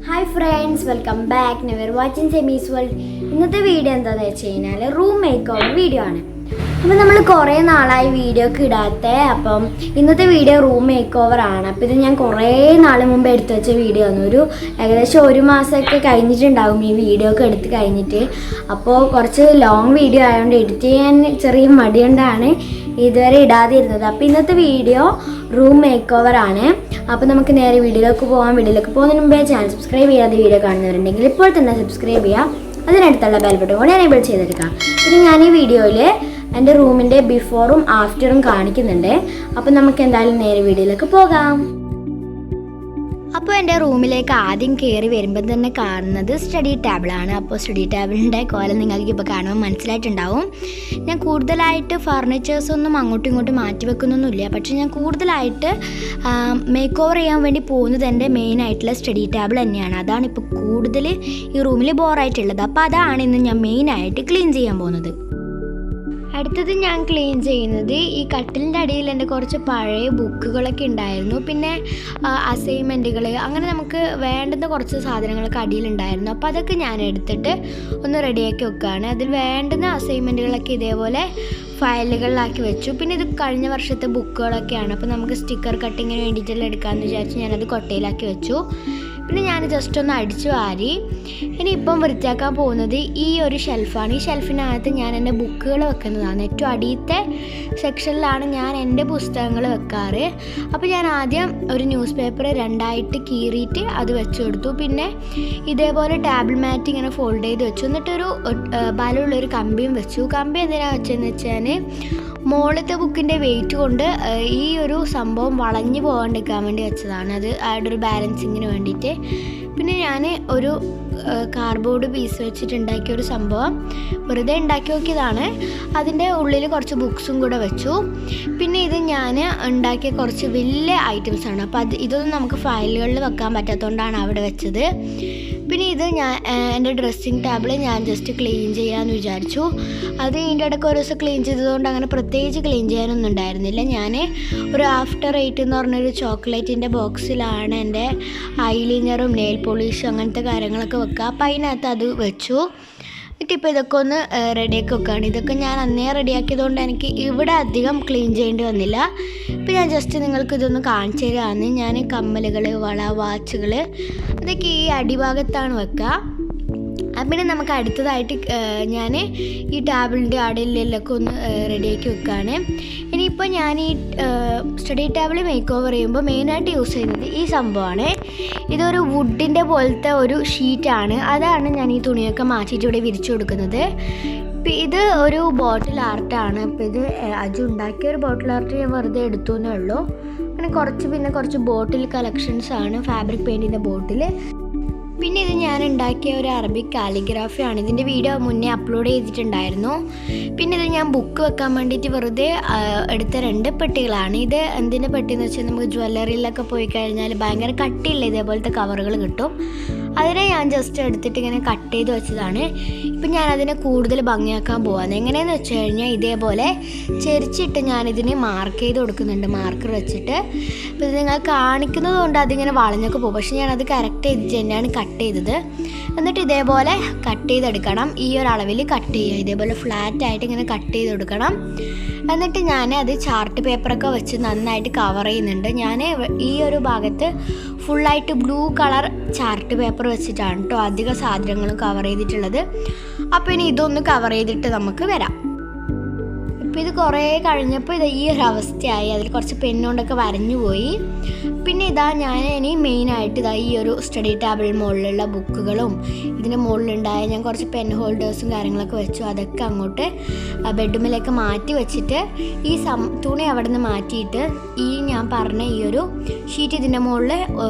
Hi friends, welcome back. Never watching Semi's world. ഇന്നത്തെ video എന്താണെന്ന് വെച്ച് കഴിഞ്ഞാൽ റൂം മേക്ക് ഓവർ വീഡിയോ ആണ്. അപ്പോൾ നമ്മൾ കുറേ നാളായി വീഡിയോ ഒക്കെ ഇടാത്ത, അപ്പം ഇന്നത്തെ വീഡിയോ റൂം മേക്ക് ഓവർ ആണ്. അപ്പോൾ ഇത് ഞാൻ കുറേ നാൾ മുമ്പ് എടുത്തു വെച്ച വീഡിയോ ആണ്. ഏകദേശം ഒരു മാസമൊക്കെ കഴിഞ്ഞിട്ടുണ്ടാകും ഈ വീഡിയോ ഒക്കെ എടുത്ത് കഴിഞ്ഞിട്ട്. അപ്പോൾ കുറച്ച് ലോങ് വീഡിയോ ആയതുകൊണ്ട് എഡിറ്റ് ചെയ്യാൻ ചെറിയ മടിയുകൊണ്ടാണ് ഇതുവരെ ഇടാതിരുന്നത്. അപ്പോൾ ഇന്നത്തെ വീഡിയോ റൂം മേക്ക് ഓവർ ആണ്. അപ്പോൾ നമുക്ക് നേരെ വീഡിയോയിലേക്ക് പോകാം. വീഡിയോയിലേക്ക് പോകുന്നതിന് മുമ്പേ ചാനൽ സബ്സ്ക്രൈബ് ചെയ്യാതെ വീഡിയോ കാണുന്നവരുണ്ടെങ്കിൽ ഇപ്പോൾ തന്നെ സബ്സ്ക്രൈബ് ചെയ്യുക. അതിനടുത്തുള്ള ബെൽ ബട്ടൺ കൂടി എനേബിൾ ചെയ്തെടുക്കാം. പിന്നെ ഞാൻ ഈ വീഡിയോയിൽ എൻ്റെ റൂമിൻ്റെ ബിഫോറും ആഫ്റ്ററും കാണിക്കുന്നുണ്ട്. അപ്പോൾ നമുക്ക് എന്തായാലും നേരെ വീഡിയോയിലേക്ക് പോകാം. അപ്പോൾ എൻ്റെ റൂമിലേക്ക് ആദ്യം കയറി വരുമ്പോൾ തന്നെ കാണുന്നത് സ്റ്റഡി ടേബിളാണ്. അപ്പോൾ സ്റ്റഡി ടേബിളിൻ്റെ കോലം നിങ്ങൾക്ക് ഇപ്പോൾ കാണുമ്പോൾ മനസ്സിലായിട്ടുണ്ടാവും. ഞാൻ കൂടുതലായിട്ട് ഫർണിച്ചേഴ്സൊന്നും അങ്ങോട്ടും ഇങ്ങോട്ടും മാറ്റി വെക്കുന്നൊന്നുമില്ല. പക്ഷേ ഞാൻ കൂടുതലായിട്ട് മേക്ക് ഓവർ ചെയ്യാൻ വേണ്ടി പോകുന്നത് എൻ്റെ മെയിനായിട്ടുള്ള സ്റ്റഡി ടേബിൾ തന്നെയാണ്. അതാണ് ഇപ്പോൾ കൂടുതൽ ഈ റൂമിൽ ബോറായിട്ടുള്ളത്. അപ്പോൾ അതാണ് ഇന്ന് ഞാൻ മെയിനായിട്ട് ക്ലീൻ ചെയ്യാൻ പോകുന്നത്. അടുത്തത് ഞാൻ ക്ലീൻ ചെയ്യുന്നത് ഈ കട്ടിലിൻ്റെ അടിയിൽ എൻ്റെ കുറച്ച് പഴയ ബുക്കുകളൊക്കെ ഉണ്ടായിരുന്നു. പിന്നെ അസൈൻമെൻറ്റുകൾ, അങ്ങനെ നമുക്ക് വേണ്ടുന്ന കുറച്ച് സാധനങ്ങളൊക്കെ അടിയിലുണ്ടായിരുന്നു. അപ്പോൾ അതൊക്കെ ഞാൻ എടുത്തിട്ട് ഒന്ന് റെഡിയാക്കി വെക്കുകയാണ്. അതിൽ വേണ്ടുന്ന അസൈൻമെൻറ്റുകളൊക്കെ ഇതേപോലെ ഫയലുകളിലാക്കി വെച്ചു. പിന്നെ ഇത് കഴിഞ്ഞ വർഷത്തെ ബുക്കുകളൊക്കെയാണ്. അപ്പോൾ നമുക്ക് സ്റ്റിക്കർ കട്ടിങ്ങിന് വേണ്ടിയിട്ടെല്ലാം എടുക്കാമെന്ന് വിചാരിച്ച് ഞാനത് കൊട്ടയിലാക്കി വെച്ചു. പിന്നെ ഞാൻ ജസ്റ്റ് ഒന്ന് അടിച്ചു വാരി. ഇനിയിപ്പം വൃത്തിയാക്കാൻ പോകുന്നത് ഈ ഒരു ഷെൽഫാണ്. ഈ ഷെൽഫിനകത്ത് ഞാൻ എൻ്റെ ബുക്കുകൾ വെക്കുന്നതാണ്. ഏറ്റവും അടിയത്തെ സെക്ഷനിലാണ് ഞാൻ എൻ്റെ പുസ്തകങ്ങൾ വെക്കാറ്. അപ്പോൾ ഞാൻ ആദ്യം ഒരു ന്യൂസ് പേപ്പർ രണ്ടായിട്ട് കീറിയിട്ട് അത് വെച്ച് കൊടുത്തു. പിന്നെ ഇതേപോലെ ടേബിൾ മാറ്റ് ഇങ്ങനെ ഫോൾഡ് ചെയ്ത് വെച്ചു. എന്നിട്ടൊരു ബലമുള്ളൊരു കമ്പിയും വെച്ചു. കമ്പി എന്തിനാണ് വെച്ചതെന്ന് വെച്ചാൽ മുകളിലത്തെ ബുക്കിൻ്റെ വെയിറ്റ് കൊണ്ട് ഈ ഒരു സംഭവം വളഞ്ഞു പോകാണ്ടിരിക്കാൻ വേണ്ടി വെച്ചതാണ്. അത് ആരുടെ ഒരു ബാലൻസിങ്ങിന് വേണ്ടിയിട്ട്. പിന്നെ ഞാൻ ഒരു കാർഡ്ബോർഡ് പീസ് വെച്ചിട്ട് ഉണ്ടാക്കിയ ഒരു സംഭവം വെറുതെ ഉണ്ടാക്കി നോക്കിയതാണ്. അതിൻ്റെ ഉള്ളിൽ കുറച്ച് ബുക്സും കൂടെ വെച്ചു. പിന്നെ ഇത് ഞാൻ ഉണ്ടാക്കിയ കുറച്ച് വലിയ ഐറ്റംസാണ്. അപ്പോൾ ഇതൊന്നും നമുക്ക് ഫയലുകളിൽ വെക്കാൻ പറ്റാത്തതുകൊണ്ടാണ് അവിടെ വെച്ചത്. പിന്നെ ഇത് ഞാൻ എൻ്റെ ഡ്രസ്സിങ് ടേബിൾ ഞാൻ ജസ്റ്റ് ക്ലീൻ ചെയ്യാമെന്ന് വിചാരിച്ചു. അത് ഇതിൻ്റെ ഇടയ്ക്ക് ഒരു ദിവസം ക്ലീൻ ചെയ്തതുകൊണ്ട് അങ്ങനെ പ്രത്യേകിച്ച് ക്ലീൻ ചെയ്യാനൊന്നും ഉണ്ടായിരുന്നില്ല. ഞാൻ ഒരു ആഫ്റ്റർ 8 എന്ന് പറഞ്ഞൊരു ചോക്ലേറ്റിൻ്റെ ബോക്സിലാണ് എൻ്റെ ഐലൈനറും നെയിൽ പോളിഷും അങ്ങനത്തെ കാര്യങ്ങളൊക്കെ വെക്കുക. അപ്പോൾ അതിനകത്ത് അത് വെച്ചു. എന്നിട്ടിപ്പോൾ ഇതൊക്കെ ഒന്ന് റെഡിയാക്കി വെക്കുകയാണ്. ഇതൊക്കെ ഞാൻ അന്നേ റെഡിയാക്കിയതുകൊണ്ട് എനിക്ക് ഇവിടെ അധികം ക്ലീൻ ചെയ്യേണ്ടി വന്നില്ല. ഇപ്പോൾ ഞാൻ ജസ്റ്റ് നിങ്ങൾക്ക് ഇതൊന്ന് കാണിച്ചു തരാമെന്ന്. ഞാൻ കമ്മലുകൾ, വള, വാച്ചുകൾ അതൊക്കെ ഈ അടിഭാഗത്താണ് വെക്കുക. പിന്നെ നമുക്ക് അടുത്തതായിട്ട് ഞാൻ ഈ ടേബിളിൻ്റെ അടിയിലൊക്കെ ഒന്ന് റെഡിയാക്കി വെക്കുകയാണ്. ഇനിയിപ്പോൾ ഞാൻ ഈ സ്റ്റഡി ടേബിൾ മേക്ക് ഓവർ ചെയ്യുമ്പോൾ മെയിനായിട്ട് യൂസ് ചെയ്യുന്നത് ഈ സംഭവമാണ്. ഇതൊരു വുഡിൻ്റെ പോലത്തെ ഒരു ഷീറ്റാണ്. അതാണ് ഞാൻ ഈ തുണിയൊക്കെ മാറ്റിയിട്ട് ഇവിടെ വിരിച്ചു കൊടുക്കുന്നത്. ഇത് ഒരു ബോട്ടിൽ ആർട്ടാണ്. അപ്പോൾ ഇത് അജു ഉണ്ടാക്കിയ ഒരു ബോട്ടിൽ ആർട്ട് ഞാൻ വെറുതെ എടുത്തു എന്നേ ഉള്ളൂ. പിന്നെ കുറച്ച് ബോട്ടിൽ കളക്ഷൻസാണ്, ഫാബ്രിക് പെയിൻറ്റിൻ്റെ ബോട്ടിൽ. പിന്നെ ഇത് ഞാൻ ഉണ്ടാക്കിയ ഒരു അറബിക് കാലിഗ്രാഫിയാണ്. ഇതിൻ്റെ വീഡിയോ മുന്നേ അപ്ലോഡ് ചെയ്തിട്ടുണ്ടായിരുന്നു. പിന്നെ ഇത് ഞാൻ ബുക്ക് വെക്കാൻ വേണ്ടിയിട്ട് വെറുതെ എടുത്ത 2 പെട്ടികളാണ്. ഇത് എന്തിൻ്റെ പെട്ടിയെന്ന് വെച്ചാൽ നമുക്ക് ജ്വല്ലറിയിലൊക്കെ പോയി കഴിഞ്ഞാൽ ഭയങ്കര കട്ടിയുള്ള ഇതേപോലത്തെ കവറുകൾ കിട്ടും. അതിനെ ഞാൻ ജസ്റ്റ് എടുത്തിട്ട് ഇങ്ങനെ കട്ട് ചെയ്ത് വെച്ചതാണ്. ഇപ്പം ഞാനതിനെ കൂടുതൽ ഭംഗിയാക്കാൻ പോവാണ്. എങ്ങനെയെന്ന് വെച്ച് കഴിഞ്ഞാൽ ഇതേപോലെ ചെരിച്ചിട്ട് ഞാനിതിന് മാർക്ക് ചെയ്ത് കൊടുക്കുന്നുണ്ട്, മാർക്കർ വെച്ചിട്ട്. അപ്പോൾ ഇത് നിങ്ങൾ കാണിക്കുന്നത് കൊണ്ട് അതിങ്ങനെ വളഞ്ഞൊക്കെ പോകും. പക്ഷേ ഞാനത് കറക്റ്റ് ചെയ്തിട്ട് തന്നെയാണ് കട്ട് ചെയ്തത്. എന്നിട്ട് ഇതേപോലെ കട്ട് ചെയ്തെടുക്കണം. ഈ ഒരു അളവിൽ കട്ട് ചെയ്യുക. ഇതേപോലെ ഫ്ലാറ്റായിട്ട് ഇങ്ങനെ കട്ട് ചെയ്ത് കൊടുക്കണം. എന്നിട്ട് ഞാൻ അത് ചാർട്ട് പേപ്പറൊക്കെ വെച്ച് നന്നായിട്ട് കവർ ചെയ്യുന്നുണ്ട്. ഞാൻ ഈ ഒരു ഭാഗത്ത് ഫുള്ളായിട്ട് ബ്ലൂ കളർ ചാർട്ട് പേപ്പർ വെച്ചിട്ടാണ് കേട്ടോ അധിക സാധനങ്ങളും കവർ ചെയ്തിട്ടുള്ളത്. അപ്പോൾ ഇനി ഇതൊന്ന് കവർ ചെയ്തിട്ട് നമുക്ക് വരാം. ഇപ്പോൾ ഇത് കുറേ കഴിഞ്ഞപ്പോൾ ഇത് ഈ ഒരു അവസ്ഥയായി. അതിൽ കുറച്ച് പെണ്ണുകൊണ്ടൊക്കെ വരഞ്ഞു പോയി. പിന്നെ ഞാൻ ഇനി മെയിനായിട്ട് ഈ ഒരു സ്റ്റഡി ടേബിൾ മുകളിലുള്ള ബുക്കുകളും ഇതിൻ്റെ മുകളിലുണ്ടായ ഞാൻ കുറച്ച് പെൻ ഹോൾഡേഴ്സും കാര്യങ്ങളൊക്കെ വെച്ചു. അതൊക്കെ അങ്ങോട്ട് ബെഡ്റൂമിലേക്ക് മാറ്റി വെച്ചിട്ട് ഈ തുണി അവിടെ നിന്ന് മാറ്റിയിട്ട് ഈ ഞാൻ പറഞ്ഞ ഈ ഒരു ഷീറ്റ് ഇതിൻ്റെ മുകളിൽ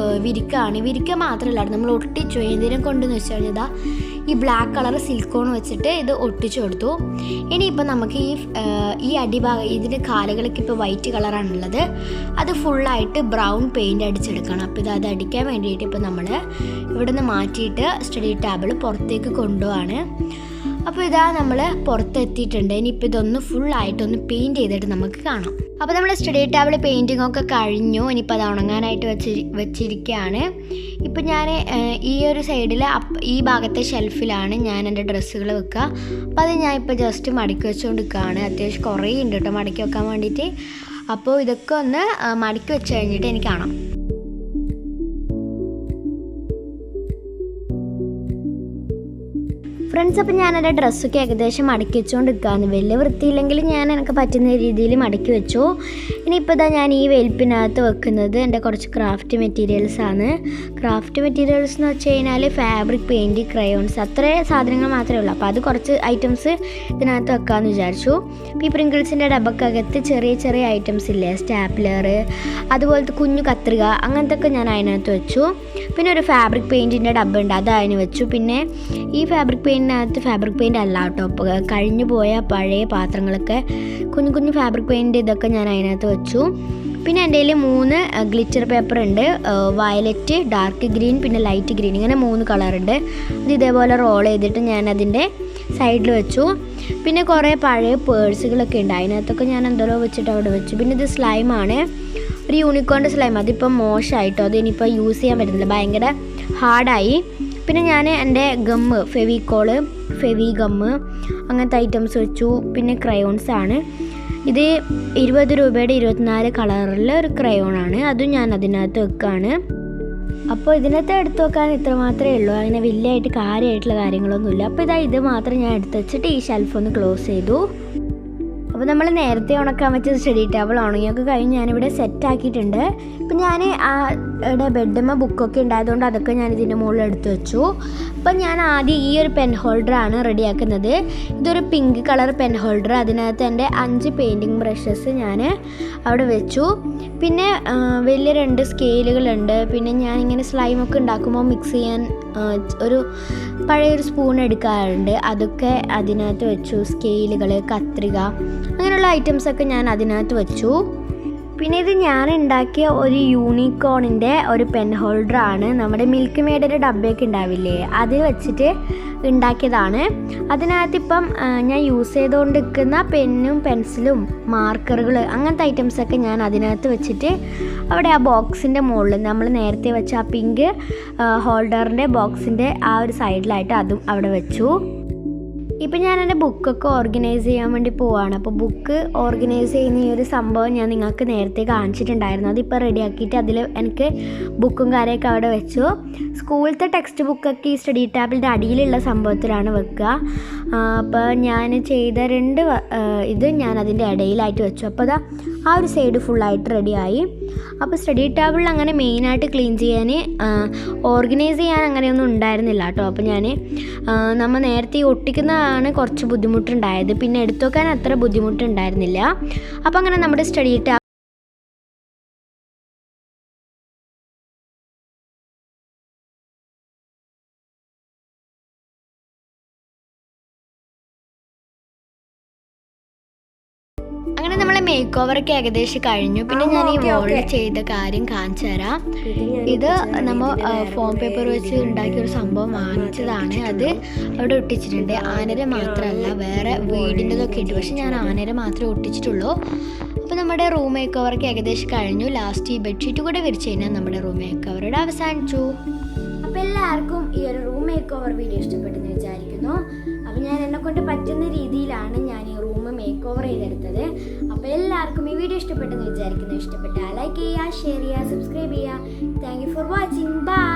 വിരിക്കുക മാത്രമല്ല, നമ്മൾ ഒട്ടിച്ചു. എന്തിനെ കൊണ്ടെന്ന് വെച്ച് കഴിഞ്ഞാൽ ഈ ബ്ലാക്ക് കളർ സിൽക്കോൺ വെച്ചിട്ട് ഇത് ഒട്ടിച്ചു കൊടുത്തു. ഇനിയിപ്പോൾ നമുക്ക് ഈ അടിഭാഗം ഇതിൻ്റെ കാലുകൾക്ക് ഇപ്പോൾ വൈറ്റ് കളറാണുള്ളത്. അത് ഫുള്ളായിട്ട് ബ്രൗൺ പെയിൻറ്റ് അടിച്ചെടുക്കണം. അപ്പോൾ അത് അടിക്കാൻ വേണ്ടിയിട്ട് ഇപ്പോൾ നമ്മൾ ഇവിടെ നിന്ന് മാറ്റിയിട്ട് സ്റ്റഡി ടേബിൾ പുറത്തേക്ക് കൊണ്ടുപോവാണ്. അപ്പോൾ ഇതാ നമ്മൾ പുറത്തെത്തിയിട്ടുണ്ട്. ഇനിയിപ്പോൾ ഇതൊന്ന് ഫുള്ളായിട്ടൊന്ന് പെയിൻറ്റ് ചെയ്തിട്ട് നമുക്ക് കാണാം. അപ്പോൾ നമ്മൾ സ്റ്റഡി ടേബിൾ പെയിൻറ്റിംഗ് ഒക്കെ കഴിഞ്ഞു. ഇനിയിപ്പോൾ അത് ഉണങ്ങാനായിട്ട് വെച്ചിരിക്കുകയാണ്. ഇപ്പം ഞാൻ ഈ ഒരു സൈഡിൽ ഈ ഭാഗത്തെ ഷെൽഫിലാണ് ഞാൻ എൻ്റെ ഡ്രസ്സുകൾ വെക്കുക. അപ്പോൾ അത് ഞാൻ ഇപ്പോൾ ജസ്റ്റ് മടക്കി വെച്ചുകൊണ്ട് നിൽക്കുകയാണ്. അത്യാവശ്യം കുറേ ഉണ്ട് കേട്ടോ മടക്കി വെക്കാൻ വേണ്ടിയിട്ട്. അപ്പോൾ ഇതൊക്കെ ഒന്ന് മടക്കി വെച്ച് കഴിഞ്ഞിട്ട് എനിക്ക് കാണാം. ഫ്രണ്ട്സ്, അപ്പോൾ ഞാൻ എൻ്റെ ഡ്രസ്സൊക്കെ ഏകദേശം മടക്കി വെച്ചുകൊണ്ട് നിൽക്കുകയാണ്. വലിയ വൃത്തിയില്ലെങ്കിലും ഞാൻ എനിക്ക് പറ്റുന്ന രീതിയിൽ മടക്കി വെച്ചു. ഇനിയിപ്പോൾ ഇതാ ഞാൻ ഈ വെൽപ്പിനകത്ത് വെക്കുന്നത് എൻ്റെ കുറച്ച് ക്രാഫ്റ്റ് മെറ്റീരിയൽസാണ്. ക്രാഫ്റ്റ് മെറ്റീരിയൽസ് എന്ന് വെച്ച് കഴിഞ്ഞാൽ ഫാബ്രിക് പെയിൻറ്റ്, ക്രയോൺസ്, അത്രേ സാധനങ്ങൾ മാത്രമേ ഉള്ളൂ. അപ്പോൾ അത് കുറച്ച് ഐറ്റംസ് ഇതിനകത്ത് വെക്കാമെന്ന് വിചാരിച്ചു. ഇപ്പോൾ ഈ പ്രിങ്കിൾസിൻ്റെ ഡബക്കകത്ത് ചെറിയ ചെറിയ ഐറ്റംസ് ഇല്ലേ, സ്റ്റാപ്ലർ, അതുപോലത്തെ കുഞ്ഞു കത്രിക, അങ്ങനത്തെ ഒക്കെ ഞാൻ അതിനകത്ത് വെച്ചു. പിന്നെ ഒരു ഫാബ്രിക് പെയിൻറ്റിൻ്റെ ഡബ്ബ ഉണ്ട്, അത് അതിന് വെച്ചു. പിന്നെ ഈ ഫാബ്രിക് പെയിൻറ്റിനകത്ത് ഫാബ്രിക് പെയിൻറ്റ് അല്ല കേട്ടോ, കഴിഞ്ഞു പോയ പഴയ പാത്രങ്ങളൊക്കെ കുഞ്ഞു കുഞ്ഞു ഫാബ്രിക് പെയിൻറ്റ് ഇതൊക്കെ ഞാൻ അതിനകത്ത് വെച്ചു. പിന്നെ എൻ്റെ കയ്യിൽ 3 ഗ്ലിറ്റർ പേപ്പർ ഉണ്ട്. വയലറ്റ്, ഡാർക്ക് ഗ്രീൻ, പിന്നെ ലൈറ്റ് ഗ്രീൻ, ഇങ്ങനെ 3 കളറുണ്ട്. അത് ഇതേപോലെ റോൾ ചെയ്തിട്ട് ഞാൻ അതിൻ്റെ സൈഡിൽ വെച്ചു. പിന്നെ കുറേ പഴയ പേഴ്സുകളൊക്കെ ഉണ്ട്, അതിനകത്തൊക്കെ ഞാൻ എന്തോരോ വെച്ചിട്ട് അവിടെ വെച്ചു. പിന്നെ ഇത് സ്ലൈമാണ്, ഒരു യൂണിക്കോണിൻ്റെ സ്ലൈം. അതിപ്പം മോശമായിട്ടോ, അത് ഇനിയിപ്പോൾ യൂസ് ചെയ്യാൻ പറ്റുന്നില്ല, ഭയങ്കര ഹാർഡായി. പിന്നെ ഞാൻ എൻ്റെ ഗമ്മ്, ഫെവിക്കോള്, ഫെവി ഗമ്മ്, അങ്ങനത്തെ ഐറ്റംസ് വെച്ചു. പിന്നെ ക്രയോൺസ് ആണ്, ഇത് 20 രൂപയുടെ 24 കളറിലെ ഒരു ക്രയോണാണ്, അതും ഞാൻ അതിനകത്ത് വെക്കുകയാണ്. അപ്പോൾ ഇതിനകത്ത് എടുത്തു വെക്കാൻ ഇത്ര മാത്രമേ ഉള്ളൂ, അങ്ങനെ വലിയതായിട്ട് കാര്യമായിട്ടുള്ള കാര്യങ്ങളൊന്നുമില്ല. അപ്പോൾ ഇത് മാത്രം ഞാൻ എടുത്ത് വെച്ചിട്ട് ഈ ഷെൽഫ് ഒന്ന് ക്ലോസ് ചെയ്തു. അപ്പോൾ നമ്മൾ നേരത്തെ ഉണക്കാൻ വെച്ച സ്റ്റഡി ടേബിൾ ഉണങ്ങിയൊക്കെ കഴിഞ്ഞ് ഞാനിവിടെ സെറ്റാക്കിയിട്ടുണ്ട്. ഇപ്പം ഞാൻ ഇവിടെ ബെഡ്മ ബുക്കൊക്കെ ഉണ്ടായതുകൊണ്ട് അതൊക്കെ ഞാൻ ഇതിൻ്റെ മുകളിൽ എടുത്ത് വെച്ചു. അപ്പം ഞാൻ ആദ്യം ഈ ഒരു പെൻ ഹോൾഡറാണ് റെഡിയാക്കുന്നത്. ഇതൊരു പിങ്ക് കളർ പെൻ ഹോൾഡർ, അതിനകത്ത് എൻ്റെ 5 പെയിൻറ്റിങ് ബ്രഷസ് ഞാൻ അവിടെ വെച്ചു. പിന്നെ വലിയ 2 സ്കെയിലുകളുണ്ട്. പിന്നെ ഞാനിങ്ങനെ സ്ലൈമൊക്കെ ഉണ്ടാക്കുമ്പോൾ മിക്സ് ചെയ്യാൻ ഒരു പഴയൊരു സ്പൂൺ എടുക്കാറുണ്ട്, അതൊക്കെ അതിനകത്ത് വെച്ചു. സ്കെയിലുകൾ, കത്രിക, അങ്ങനെയുള്ള ഐറ്റംസൊക്കെ ഞാൻ അതിനകത്ത് വെച്ചു. പിന്നെ ഇത് ഞാൻ ഉണ്ടാക്കിയ ഒരു യൂണിക്കോണിൻ്റെ ഒരു പെൻ ഹോൾഡറാണ്. നമ്മുടെ മിൽക്ക് മെയ്ഡിൻ്റെ ഡബ്ബയൊക്കെ ഉണ്ടാവില്ലേ, അത് വെച്ചിട്ട് ഉണ്ടാക്കിയതാണ്. അതിനകത്ത് ഇപ്പം ഞാൻ യൂസ് ചെയ്തുകൊണ്ട് നിൽക്കുന്ന പെന്നും പെൻസിലും മാർക്കറുകൾ, അങ്ങനത്തെ ഐറ്റംസൊക്കെ ഞാൻ അതിനകത്ത് വെച്ചിട്ട് അവിടെ ആ ബോക്സിൻ്റെ മുകളിൽ നമ്മൾ നേരത്തെ വെച്ച ആ പിങ്ക് ഹോൾഡറിൻ്റെ ബോക്സിൻ്റെ ആ ഒരു സൈഡിലായിട്ട് അതും അവിടെ വെച്ചു. ഇപ്പം ഞാൻ എൻ്റെ ബുക്കൊക്കെ ഓർഗനൈസ് ചെയ്യാൻ വേണ്ടി പോവാണ്. അപ്പോൾ ബുക്ക് ഓർഗനൈസ് ചെയ്യുന്ന ഈ ഒരു സംഭവം ഞാൻ നിങ്ങൾക്ക് നേരത്തെ കാണിച്ചിട്ടുണ്ടായിരുന്നു. അതിപ്പോൾ റെഡിയാക്കിയിട്ട് അതിൽ എനിക്ക് ബുക്കും കാര്യമൊക്കെ അവിടെ വെച്ചു. സ്കൂളിലത്തെ ടെക്സ്റ്റ് ബുക്കൊക്കെ ഈ സ്റ്റഡി ടേബിളിൻ്റെ അടിയിലുള്ള സംഭവത്തിലാണ് വെക്കുക. അപ്പോൾ ഞാൻ ചെയ്ത 2 ഇത് ഞാൻ അതിൻ്റെ ഇടയിലായിട്ട് വെച്ചു. അപ്പോൾ അതാ ആ ഒരു സൈഡ് ഫുള്ളായിട്ട് റെഡിയായി. അപ്പോൾ സ്റ്റഡി ടേബിളിൽ അങ്ങനെ മെയിനായിട്ട് ക്ലീൻ ചെയ്യാൻ, ഓർഗനൈസ് ചെയ്യാൻ അങ്ങനെയൊന്നും ഉണ്ടായിരുന്നില്ല കേട്ടോ. അപ്പോൾ ഞാൻ നമ്മൾ നേരത്തെ ഒട്ടിക്കുന്നതാണ് കുറച്ച് ബുദ്ധിമുട്ടുണ്ടായത്, പിന്നെ എടുത്തു വെക്കാൻ അത്ര ബുദ്ധിമുട്ടുണ്ടായിരുന്നില്ല. അപ്പോൾ അങ്ങനെ നമ്മുടെ സ്റ്റഡി ടേബിൾ അങ്ങനെ നമ്മളെ മേക്ക് ഓവറൊക്കെ ഏകദേശം കഴിഞ്ഞു. പിന്നെ ഞാൻ ഈ വോളിൽ ചെയ്ത കാര്യം കാണിച്ചു തരാം. ഇത് നമ്മൾ ഫോം പേപ്പർ വെച്ച് ഉണ്ടാക്കിയൊരു സംഭവം വാങ്ങിച്ചതാണ്. അത് അവിടെ ഒട്ടിച്ചിട്ടുണ്ട്. ആനര മാത്രമല്ല, വേറെ വീടിൻ്റെതൊക്കെ ഉണ്ട്, പക്ഷെ ഞാൻ ആനര മാത്രമേ ഒട്ടിച്ചിട്ടുള്ളൂ. അപ്പോൾ നമ്മുടെ റൂം മേക്ക് ഓവറൊക്കെ ഏകദേശം കഴിഞ്ഞു. ലാസ്റ്റ് ഈ ബെഡ്ഷീറ്റ് കൂടെ വിരിച്ച് കഴിഞ്ഞാൽ നമ്മുടെ റൂം മേക്ക് ഓവറുടെ അവസാനിച്ചു. അപ്പോൾ എല്ലാവർക്കും ഈ ഒരു റൂം മേക്ക് ഓവർ വീഡിയോ ഇഷ്ടപ്പെട്ടെന്ന് വിചാരിക്കുന്നു. അപ്പോൾ ഞാൻ എന്നെക്കൊണ്ട് പറ്റുന്ന രീതിയിലാണ് ഞാൻ ഈ റൂം മേക്ക് ഓവർ ചെയ്തെടുത്തത്. അപ്പോൾ എല്ലാവർക്കും ഈ വീഡിയോ ഇഷ്ടപ്പെട്ടെന്ന് വിചാരിക്കുന്നു. ഇഷ്ടപ്പെട്ടാൽ ലൈക്ക് ചെയ്യുക, ഷെയർ ചെയ്യുക, സബ്സ്ക്രൈബ് ചെയ്യുക. Thank you for watching. By.